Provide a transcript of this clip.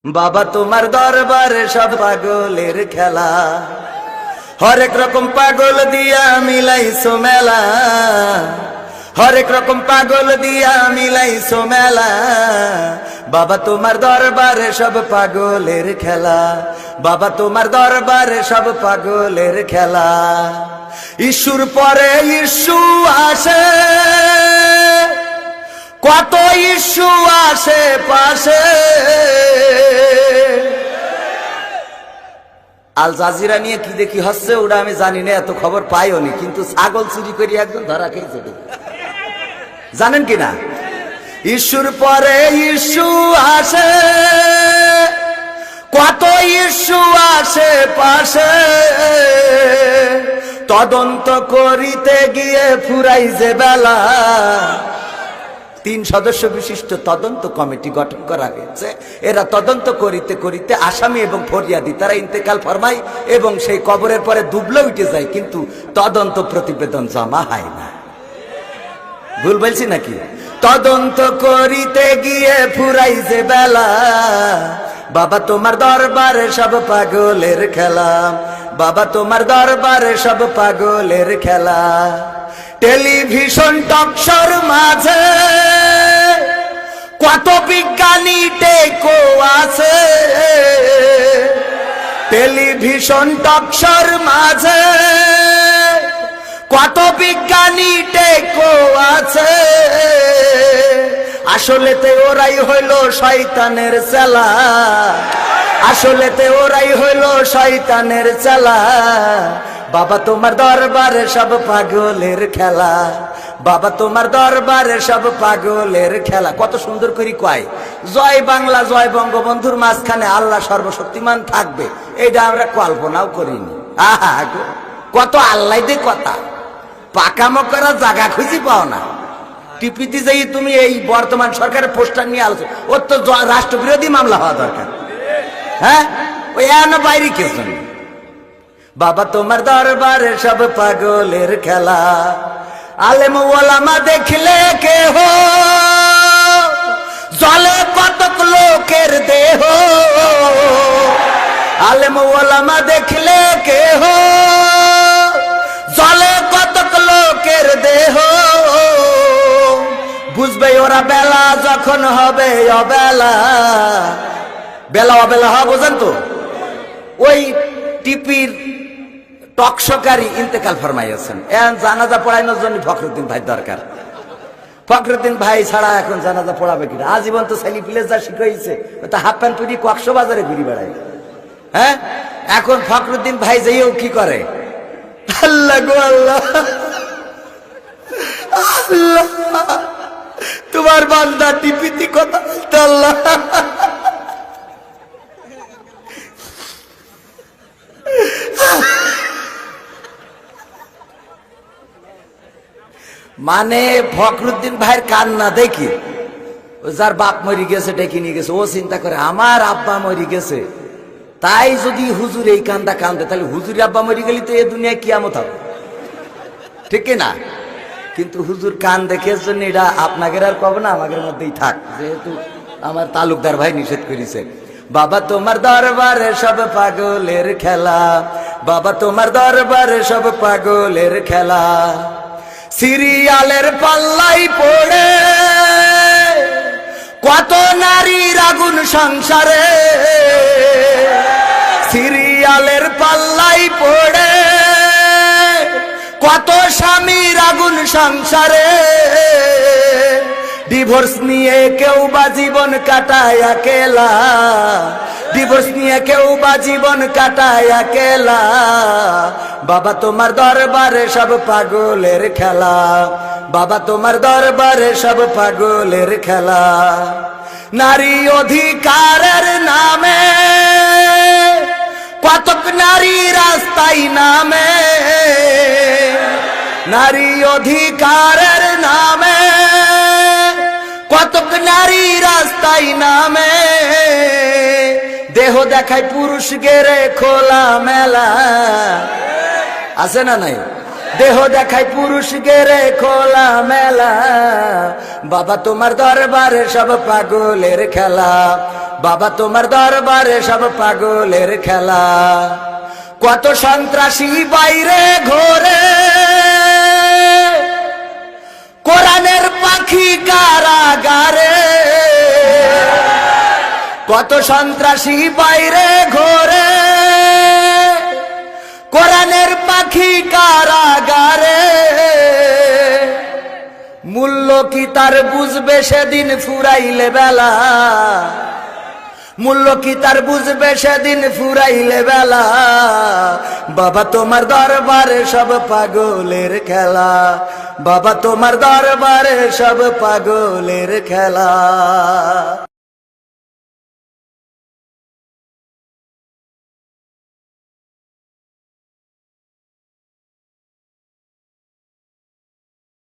বাবা তোমার দরবারে সব পাগলের খেলা, হরেক রকম পাগল দিয়া মিলাইছো মেলা, হরেক রকম পাগল দিয়া মিলাইছো মেলা। বাবা তোমার দরবারে সব পাগলের খেলা, বাবা তোমার দরবারে সব পাগলের খেলা। ইস্যুর পরে ইস্যু আসে, কত ইস্যু আসে পাশে। আল জাজিরা নিয়ে কি দেখি হচ্ছে ওটা আমি জানি না, এত খবর পাইও নি, কিন্তু ছাগল চুরি করে একজন ধরা খেয়েছে, জানেন কিনা? ইস্যুর পরে ইস্যু আসে, কত ইস্যু আসে পাশে। তদন্ত করিতে গিয়ে ফুরাই যে বেলা। 3 সদস্য বিশিষ্ট তদন্ত কমিটি গঠন করা হয়েছে। এরা তদন্ত করিতে করিতে আসামি এবং ফরিয়াদি তারা ইন্তেকাল ফরমায় এবং সেই কবরের পরে দুবলে উঠে যায়, কিন্তু তদন্ত প্রতিবেদন জমা হয় না। ভুল বলছি নাকি? তদন্ত করিতে গিয়ে ফুরাই যে বেলা। বাবা তোমার দরবারে সব পাগলের খেলা, বাবা তোমার দরবারে সব পাগলের খেলা। টেলিভিশন টকশোর মাঝে কত বিজ্ঞানী টেকো আছে, টেলিভিশন টকশোর মাঝে কত বিজ্ঞানী টেকো আছে। আসলেতে ওরাই হইল শয়তানের চেলা, আসলেতে ওরাই হইল শয়তানের চেলা। বাবা তোমার দরবারে সব পাগলের খেলা, বাবা তোমার দরবারে সব পাগলের খেলা। কত সুন্দর করে কয়, জয় বাংলা জয় বঙ্গবন্ধুর মাঝখানে আল্লাহ সর্বশক্তিমান থাকবে, এটা আমরা কল্পনাও করিনি। আহা গো, কত আল্লাহ দে কথা, পাকামো করা জায়গা খুঁজি পাও না। টিপিতে যাই তুমি এই বর্তমান সরকারের পোস্টার নিয়ে আলোচনা, ওর তো রাষ্ট্রবিরোধী মামলা হওয়া দরকার। হ্যাঁ, ওই এন বাইরে কেউ। বাবা তোমার দরবারে সব পাগলের খেলা। আলেম ওলামা দেখলে কেহ জলে কতক লোকের দেহ, আলেম ওলামা দেখলে কেহ জলে কতক লোকের দেহ। বুঝবে ওরা বেলা যখন হবে অবেলা, বেলা অবেলা হওয়া বোঝেন তো। ওই টিপির টকশকারী ইন্তেকাল ফরমাইয়াছেন, এখন জানাজা পড়ানোর জন্য ফখরুদ্দিন ভাই দরকার। ফখরুদ্দিন ভাই ছাড়া এখন জানাজা পড়াবে কিনা? আজীবন তো ছেলে পিলে যা শিখাইছে, তা হাফ প্যান্ট পরি কক্সবাজারে ঘুরি বেড়ায়। হ্যাঁ, এখন ফখরুদ্দিন ভাই যাইও কি করে? আল্লাহ গো আল্লাহ, আল্লাহ তোমার বান্দা টিপিতি কথা বলতে আল্লাহ। মানে ফখরুদ্দিন ভাইয়ের কান্না দেখি, যার বাপ মরি গেছে ডেকে নিয়ে গেছে, ও চিন্তা করে আমার আব্বা মরি গেছে, তাই যদি হুজুর এই কান্দা কান্দে, তাহলে হুজুর আব্বা মরি গেলি তো এ দুনিয়ায় কিয়ামত হবে, ঠিক না? কিন্তু হুজুর কান দেখে জন্য এটা আপনাকে আর কব না, আমাদের মধ্যেই থাক, যেহেতু আমার তালুকদার ভাই নিষেধ করেছে। বাবা তোমার দরবারে সব পাগলের খেলা, বাবা তোমার দরবারে সব পাগলের খেলা। সিরিয়ালের পাল্লাই পড়ে কত নারীর আগুন সংসারে, সিরিয়ালের পাল্লাই পড়ে কত স্বামীর আগুন সংসারে। ডিভোর্স নিয়ে কেউ বা জীবন কাটায় একেলা, ডিভোর্স নিয়ে কেউ বা জীবন কাটায় একেলা। বাবা তোমার দরবারে সব পাগলের খেলা, বাবা তোমার দরবারে সব পাগলের খেলা। নারী অধিকারের নামে কতক নারী রাস্তায় নামে, নারী অধিকারের নামে কতক নারী রাস্তায় নামে। দেহ দেখায় পুরুষ গেরে খোলা মেলা, আছে না নাই? দেহ দেখায় পুরুষ গেরে খোলা মেলা, বাবা তোমার দরবারে সব পাগলের খেলা, বাবা তোমার দরবারে সব পাগলের খেলা। কত সন্ত্রাসী বাইরে ঘোরে, কোরআনের পাখি কারাগারে, কত সন্ত্রাসী বাইরে ঘোরে, কোরআনের পাখি কারাগারে। মূল্য কি তার বুঝবে সেদিন ফুরাইলে বেলা, মূল্য কি তার বুঝবে সেদিন ফুরাইলে বেলা, বাবা তোমার দরবারে সব পাগলের খেলা, বাবা তোমার দরবারে সব পাগলের খেলা।